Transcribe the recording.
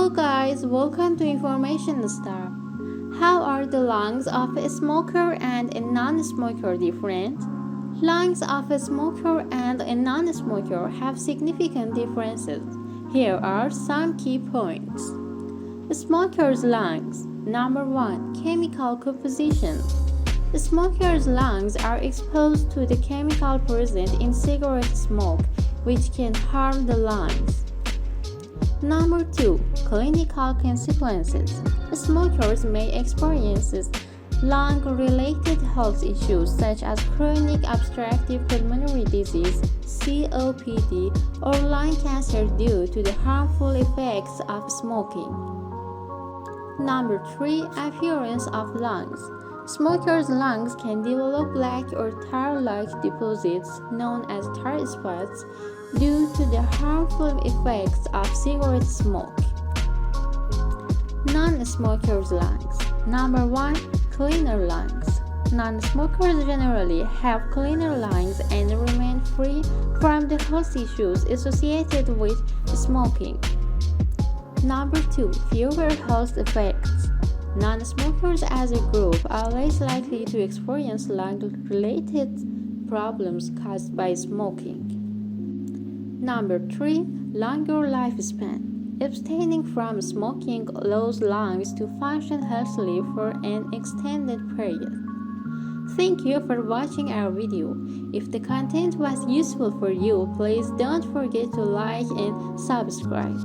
Hello guys, welcome to Information Star. How are the lungs of a smoker and a non-smoker different? Lungs of a smoker and a non-smoker have significant differences. Here are some key points. The smoker's lungs. Number 1. Chemical composition. The smoker's lungs are exposed to the chemical present in cigarette smoke, which can harm the lungs. Number 2. Clinical consequences. Smokers may experience lung-related health issues such as chronic obstructive pulmonary disease, COPD, or lung cancer due to the harmful effects of smoking. Number 3. Appearance of lungs. Smokers' lungs can develop black or tar-like deposits known as tar spots due to the harmful effects of cigarette smoke. Non-smokers' lungs. Number 1. Cleaner lungs. Non-smokers generally have cleaner lungs and remain free from the health issues associated with smoking. Number 2. Fewer health effects. Non-smokers as a group are less likely to experience lung-related problems caused by smoking. Number 3. Longer lifespan. Abstaining from smoking allows lungs to function healthily for an extended period. Thank you for watching our video. If the content was useful for you, please don't forget to like and subscribe.